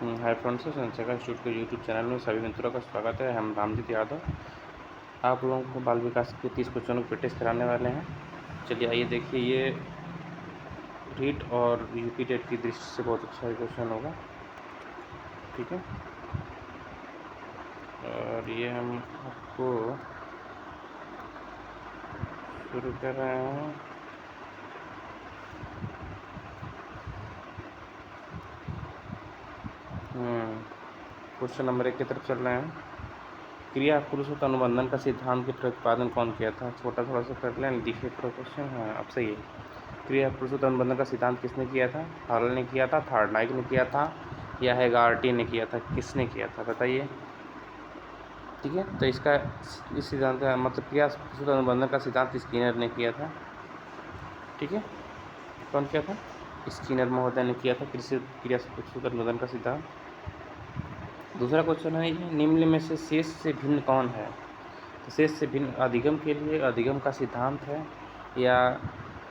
Hi friends, संचका institute के YouTube channel में सभी मित्रों का स्वागत है। हम रामजीत यादव आप लोगों को बाल विकास के 30 क्वेश्चनों की प्रैक्टिस कराने वाले हैं। चलिए आइए देखिए, ये रीट और यूपी टेट की दृष्टि से बहुत अच्छा क्वेश्चन होगा, ठीक है। और ये हम आपको शुरू कर रहे हैं। क्वेश्चन नंबर 1 की तरफ चल रहे हैं। क्रिया पुरुषोत्तम अनुबंधन का सिद्धांत के प्रतिपादन कौन किया था? छोटा थोड़ा सा कर लें, देखिए पूरा क्वेश्चन। हाँ, अब सही है। क्रिया पुरुषोत्तम अनुबंधन का सिद्धांत किसने किया था? हॉल ने किया था, थार्डनाइक ने किया था, या हेगार्टी ने किया था? किसने किया था बताइए, ठीक है। तो इसका इस सिद्धांत का मतलब क्रिया पुरुषोत्तम अनुबंधन का सिद्धांत स्किनर ने किया था, ठीक है। कौन किया था? स्किनर महोदय ने किया था क्रिया पुरुषोत्तम अनुबंधन का सिद्धांत। दूसरा क्वेश्चन है, निम्न में से शेष से भिन्न कौन है? तो शेष से भिन्न अधिगम के लिए अधिगम का सिद्धांत है, या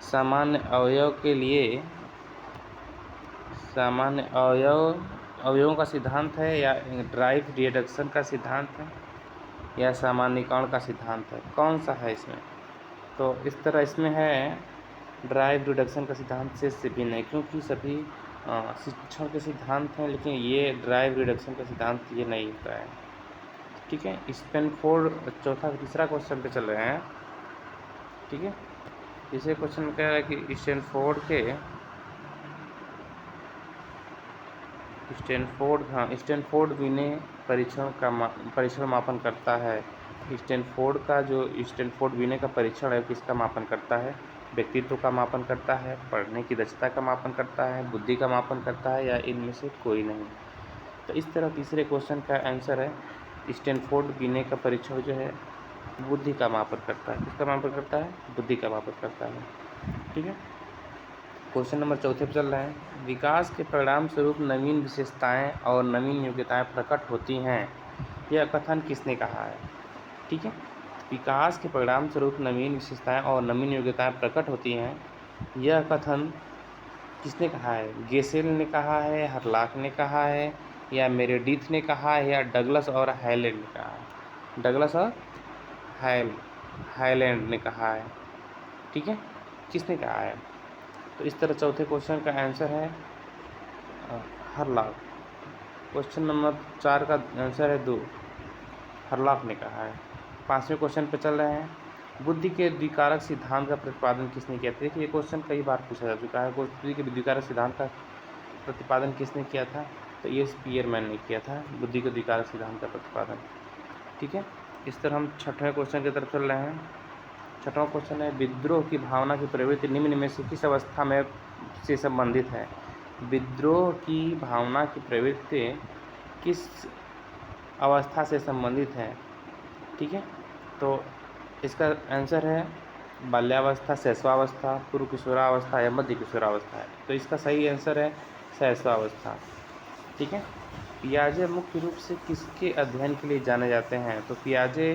सामान्य अवयव के लिए सामान्य अवयवों का सिद्धांत है, या ड्राइव रिडक्शन का सिद्धांत है, या सामान्यीकरण का सिद्धांत है? कौन सा है इसमें? तो इस तरह इसमें है ड्राइव रिडक्शन का सिद्धांत शेष से भिन्न है, क्योंकि सभी शिक्षण के सिद्धांत हैं, लेकिन ये ड्राइव रिडक्शन का सिद्धांत ये नहीं होता है, ठीक है। स्टैनफोर्ड तीसरा क्वेश्चन पे चल रहे हैं, ठीक है। तीसरे क्वेश्चन में कह रहा है कि स्टैनफोर्ड विनय परीक्षण मापन करता है। स्टैनफोर्ड विनय का परीक्षण है, किसका मापन करता है? व्यक्तित्व का मापन करता है, पढ़ने की दक्षता का मापन करता है, बुद्धि का मापन करता है, या इनमें से कोई नहीं? तो इस तरह तीसरे क्वेश्चन का आंसर है स्टैनफोर्ड विनय का परीक्षण जो है बुद्धि का मापन करता है। किसका मापन करता है? बुद्धि का मापन करता है, ठीक है। क्वेश्चन नंबर 4 पे चल रहे हैं। विकास के परिणाम स्वरूप नवीन विशेषताएं और नवीन योग्यताएं प्रकट होती हैं, यह कथन किसने कहा है? ठीक है। विकास के परिणाम स्वरूप नवीन विशेषताएं और नवीन योग्यताएं प्रकट होती हैं, यह कथन किसने कहा है? गेसेल ने कहा है, हरलाक ने कहा है, या मेरेडिथ ने कहा है, या डगलस और हाइलैंड ने कहा है? डगलस और हाइलैंड ने कहा है, ठीक है। किसने कहा है? तो इस तरह चौथे क्वेश्चन का आंसर है हरलाक। क्वेश्चन नंबर 4 का आंसर है 2, हरलाक ने कहा है। 5वें क्वेश्चन पे चल रहे हैं। बुद्धि के द्विकारक सिद्धांत का प्रतिपादन किसने किया था? देखिए, ये क्वेश्चन कई बार पूछा जा चुका है। बुद्धि के द्विकारक सिद्धांत का प्रतिपादन किसने किया था? तो ये स्पीयरमैन ने किया था बुद्धि के द्विकारक सिद्धांत का प्रतिपादन, ठीक है। इस तरह हम 6वें क्वेश्चन की तरफ चल रहे हैं। 6वां क्वेश्चन है, विद्रोह की भावना की प्रवृत्ति निम्न में से किस अवस्था में से संबंधित है? विद्रोह की भावना की प्रवृत्ति किस अवस्था से संबंधित है, ठीक है। तो इसका आंसर है बाल्यावस्था, शैशवावस्था, पूर्व किशोरावस्था, या मध्य किशोरावस्था है। तो इसका सही आंसर है शैशवावस्था, ठीक है। पियाजे मुख्य रूप से किसके अध्ययन के लिए जाने जाते हैं? तो पियाजे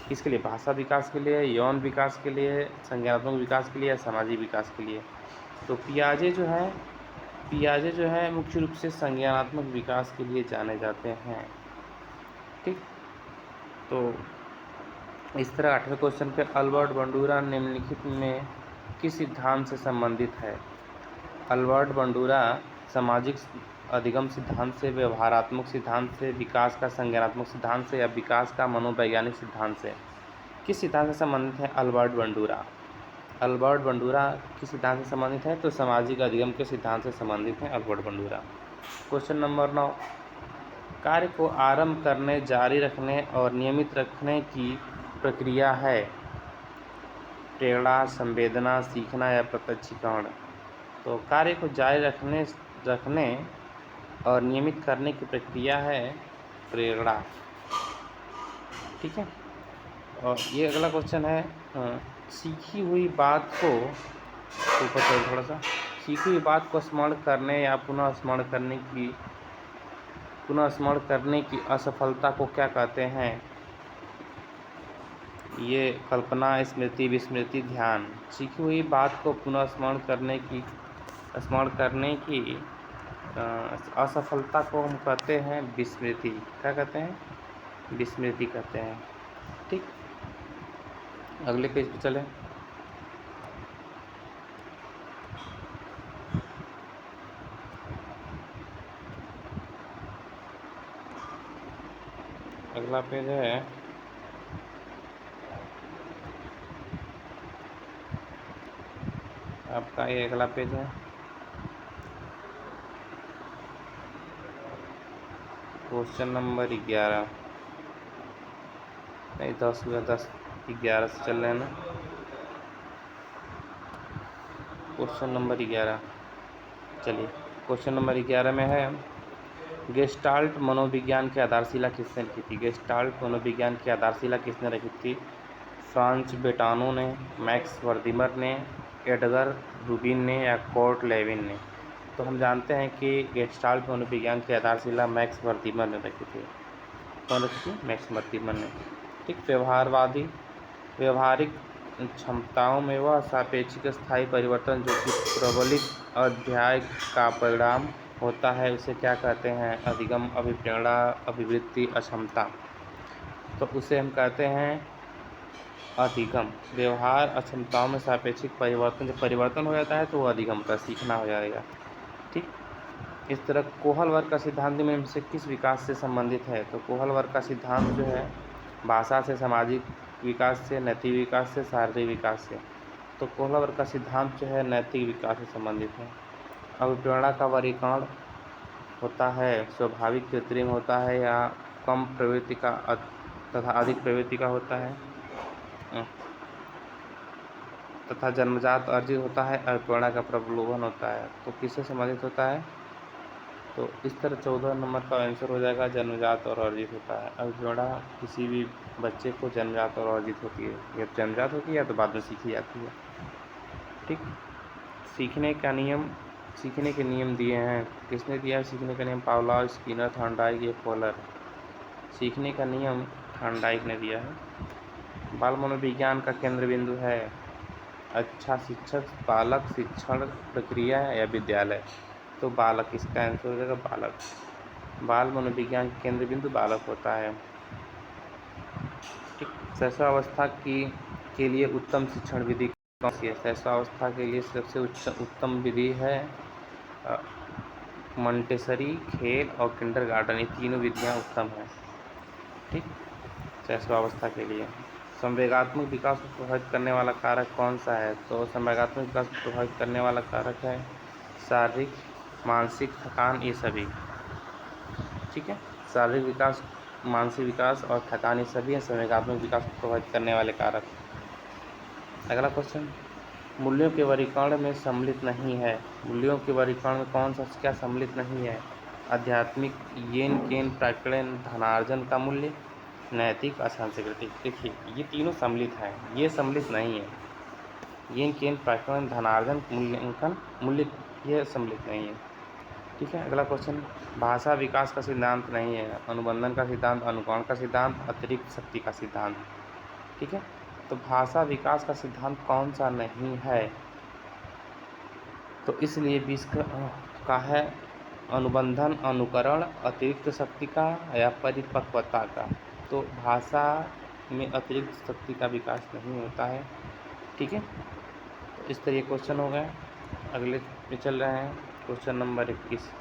किसके लिए? भाषा विकास के लिए, यौन विकास के लिए, संज्ञानात्मक विकास के लिए, या सामाजिक विकास के लिए? तो पियाजे जो है मुख्य रूप से संज्ञानात्मक विकास के लिए जाने जाते हैं, ठीक। तो इस तरह 8वें क्वेश्चन पे, अल्बर्ट बंडूरा निम्नलिखित में किस सिद्धांत से संबंधित है? अल्बर्ट बंडूरा सामाजिक अधिगम सिद्धांत से, व्यवहारात्मक सिद्धांत से, विकास का संज्ञानात्मक सिद्धांत से, या विकास का मनोवैज्ञानिक सिद्धांत से? किस सिद्धांत से संबंधित है अल्बर्ट बंडूरा किस सिद्धांत से संबंधित है? तो सामाजिक अधिगम के सिद्धांत से संबंधित है अल्बर्ट बंडूरा। क्वेश्चन नंबर 9, कार्य को आरंभ करने, जारी रखने और नियमित रखने की प्रक्रिया है प्रेरणा, संवेदना, सीखना, या प्रत्यक्षीकरण? तो कार्य को जारी रखने और नियमित करने की प्रक्रिया है प्रेरणा, ठीक है। और ये अगला क्वेश्चन है, सीखी हुई बात को ऊपर चल थोड़ा सा, सीखी हुई बात को स्मरण करने या पुनः स्मरण करने की असफलता को क्या कहते हैं? ये कल्पना, स्मृति, विस्मृति, ध्यान। सीखी हुई बात को पुनः स्मरण करने की असफलता को हम कहते हैं विस्मृति। क्या कहते हैं? विस्मृति कहते हैं। ठीक, अगले पेज पे चलें। अगला पेज है आपका, ये अगला पेज है क्वेश्चन नंबर 11। नहीं, 10 हुआ, 10 11 से चल रहे हैं ना। क्वेश्चन नंबर 11, चलिए क्वेश्चन नंबर 11 में है, गेस्टाल्ट मनोविज्ञान की आधारशिला किसने रखी थी? गेस्टाल्ट मनोविज्ञान की आधारशिला किसने रखी थी? फ्रांच बेटानो ने, मैक्स वर्दिमर ने, एडगर रूबिन ने या कोर्ट लेविन ने? तो हम जानते हैं कि गेस्टाल्ट मनोविज्ञान की आधारशिला मैक्स वर्दिमर ने रखी थी। कौन रखी थी? मैक्स वर्दिमर ने। ठीक, व्यवहारिक क्षमताओं में वह सापेक्षिक स्थायी परिवर्तन जो कि प्रबलित अध्याय का परिणाम होता है उसे क्या कहते हैं? अधिगम, अभिप्रेरणा, अभिवृत्ति, अक्षमता। तो उसे हम कहते हैं अधिगम। व्यवहार अक्षमताओं में सापेक्षिक परिवर्तन, जब परिवर्तन हो जाता है तो वो अधिगम का सीखना हो जाएगा। ठीक, इस तरह कोहल वर्ग का सिद्धांत में से किस विकास से संबंधित है? तो कोहल वर्ग का सिद्धांत जो है भाषा से, सामाजिक विकास से, नैतिक विकास से, शारीरिक विकास से। तो कोहल वर्ग का सिद्धांत जो है नैतिक विकास से संबंधित है। अभिप्रेरणा का वर्गीकरण होता है स्वाभाविक, कृत्रिम होता है या कम प्रवृत्ति का तथा अधिक प्रवृत्ति का होता है, तथा जन्मजात अर्जित होता है, अभिप्रेरणा का प्रलोभन होता है। तो किससे संबंधित होता है? तो इस तरह 14 नंबर का आंसर हो जाएगा जन्मजात और अर्जित होता है। अभिप्रेरणा किसी भी बच्चे को जन्मजात और अर्जित होती है, या जन्मजात होती है या तो बाद में सीखी जाती है। ठीक, सीखने के नियम दिए हैं। किसने दिया है सीखने का नियम? पावलोव, स्किनर, थॉर्नडाइक या फॉलर? सीखने का नियम थॉर्नडाइक ने दिया है। बाल मनोविज्ञान का केंद्र बिंदु है अच्छा शिक्षक, बालक, शिक्षण प्रक्रिया या विद्यालय? तो बालक, इसका आंसर हो जाएगा बालक। बाल मनोविज्ञान केंद्र बिंदु बालक होता है। ठीक, शैशवावस्था के लिए उत्तम शिक्षण विधि कौन सी है? शैशवावस्था के लिए सबसे उत्तम विधि है मॉन्टेसरी, खेल और किंडरगार्टन। ये तीनों विधियाँ उत्तम हैं। ठीक, शैशवावस्था के लिए। संवेगात्मक विकास को प्रभावित करने वाला कारक कौन सा है? तो संवेगात्मक विकास को प्रभावित करने वाला कारक है शारीरिक, मानसिक थकान, ये सभी। ठीक है, शारीरिक विकास, मानसिक विकास और थकान, ये सभी हैं संवेगात्मक विकास को प्रभावित करने वाले कारक। अगला क्वेश्चन, मूल्यों के वर्गीकरण में सम्मिलित नहीं है। मूल्यों के वर्गीकरण में कौन सा क्या सम्मिलित नहीं है? आध्यात्मिक, येन केन प्राकृण, धनार्जन का मूल्य, नैतिक, असंस्कृतिक। देखिए ये तीनों सम्मिलित हैं, ये सम्मिलित नहीं है। येन केन प्राकृण, धनार्जन, मूल्यांकन, मूल्य, ये सम्मिलित नहीं है। ठीक है, अगला क्वेश्चन, भाषा विकास का सिद्धांत नहीं है। अनुबंधन का सिद्धांत, अनुकरण का सिद्धांत, अतिरिक्त शक्ति का सिद्धांत। ठीक है, तो भाषा विकास का सिद्धांत कौन सा नहीं है? तो इसलिए 20 का है अनुबंधन, अनुकरण, अतिरिक्त शक्ति का या परिपक्वता का। तो भाषा में अतिरिक्त शक्ति का विकास नहीं होता है। ठीक है, तो इस तरह क्वेश्चन हो गए। अगले पे चल रहे हैं क्वेश्चन नंबर 21।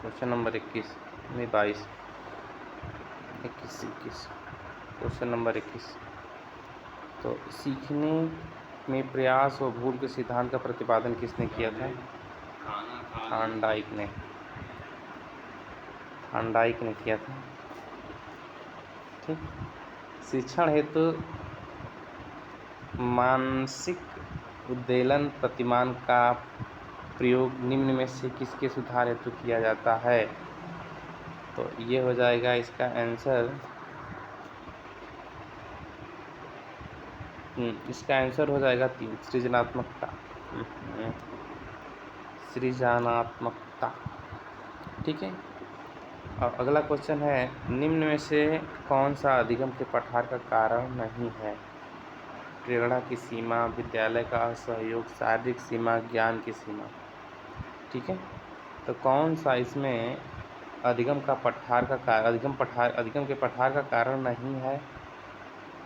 क्वेश्चन नंबर 21 में 22, 21 क्वेश्चन नंबर 21। तो सीखने में प्रयास और भूल के सिद्धांत का प्रतिपादन किसने किया था? थॉर्नडाइक ने किया था। ठीक, शिक्षण हेतु मानसिक उद्वेलन प्रतिमान का प्रयोग निम्न में से किसके सुधार हेतु किया जाता है? तो ये हो जाएगा इसका आंसर, इसका आंसर हो जाएगा 3, सृजनात्मकता। ठीक है, और अगला क्वेश्चन है, निम्न में से कौन सा अधिगम के पठार का कारण नहीं है? प्रेरणा की सीमा, विद्यालय का असहयोग, शारीरिक सीमा, ज्ञान की सीमा। ठीक है, तो कौन सा इसमें अधिगम के पठार का कारण नहीं है?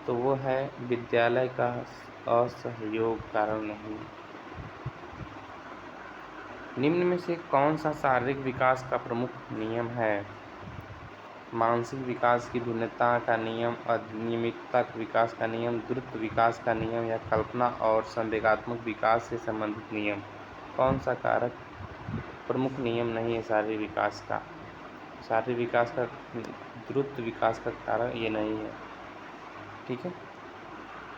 तो वो है विद्यालय का असहयोग कारण नहीं। निम्न में से कौन सा शारीरिक विकास का प्रमुख नियम है? मानसिक विकास की भिन्नता का नियम, अनियमितता विकास का नियम, द्रुत विकास का नियम या कल्पना और संवेगात्मक विकास से संबंधित नियम। कौन सा कारक प्रमुख नियम नहीं है शारीरिक विकास का? शारीरिक विकास का द्रुत विकास का कारण ये नहीं है। ठीक है,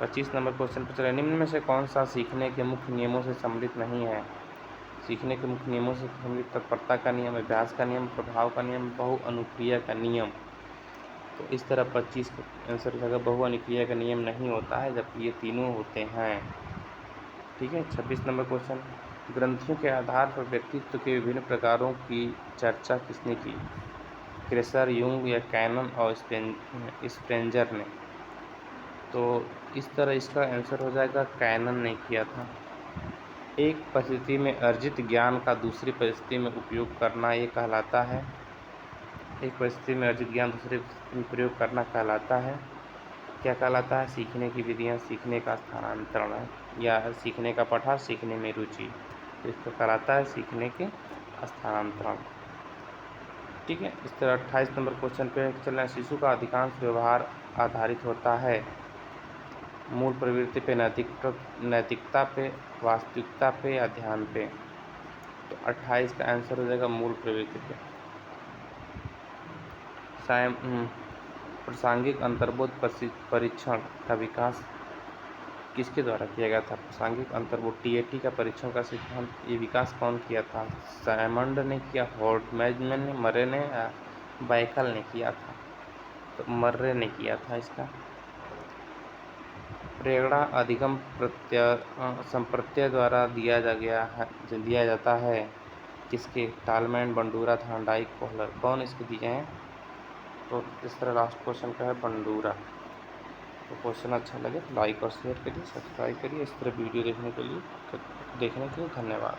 25 नंबर क्वेश्चन पर चले। निम्न में से कौन सा सीखने के मुख्य नियमों से सम्मिलित नहीं है? सीखने के मुख्य नियमों से सम्मिलित तत्परता का नियम, अभ्यास का नियम, प्रभाव का नियम, बहुअनुक्रिया का नियम। तो इस तरह 25 का आंसर हो जाएगा बहुअनुक्रिया का नियम नहीं होता है, जबकि ये तीनों होते हैं। ठीक है, 26 नंबर क्वेश्चन। ग्रंथियों के आधार पर व्यक्तित्व के विभिन्न प्रकारों की चर्चा किसने की? क्रेसर, यूंग या कैनन और स्प्रेंजर ने? तो इस तरह इसका आंसर हो जाएगा कैनन ने किया था। एक परिस्थिति में अर्जित ज्ञान का दूसरी परिस्थिति में उपयोग करना ये कहलाता है। एक परिस्थिति में अर्जित ज्ञान दूसरी परिस्थिति में प्रयोग करना कहलाता है, क्या कहलाता है? सीखने की विधियाँ, सीखने का स्थानांतरण या सीखने का पठार, सीखने में रुचि, तो इसको कहलाता है सीखने के स्थानांतरण। ठीक है, इस तरह 28 नंबर क्वेश्चन पे चल रहे हैं। शिशु का अधिकांश व्यवहार आधारित होता है मूल प्रवृत्ति पे, नैतिकता पे, वास्तविकता पे या ध्यान पे? तो 28 का आंसर हो जाएगा मूल प्रवृत्ति पे। प्रासंगिक अंतर्बोध परीक्षण का विकास किसके द्वारा किया गया था? प्रासंगिक अंतर्बोध TAT का परीक्षण का सिद्धांत ये विकास कौन किया था? सायमंड ने किया, हॉर्टमैन ने, मर्रे ने या बैकल ने किया था? तो मर्रे ने किया था इसका। प्रेरणा अधिगम संप्रत्यय द्वारा दिया जाता है किसके? टालमैन, बंडूरा, थॉर्नडाइक, कोहलर। कौन इसके दिए हैं? तो इस तरह लास्ट क्वेश्चन का है बंडूरा। तो क्वेश्चन अच्छा लगे तो लाइक और शेयर करिए, सब्सक्राइब करिए। इस तरह वीडियो देखने के लिए धन्यवाद।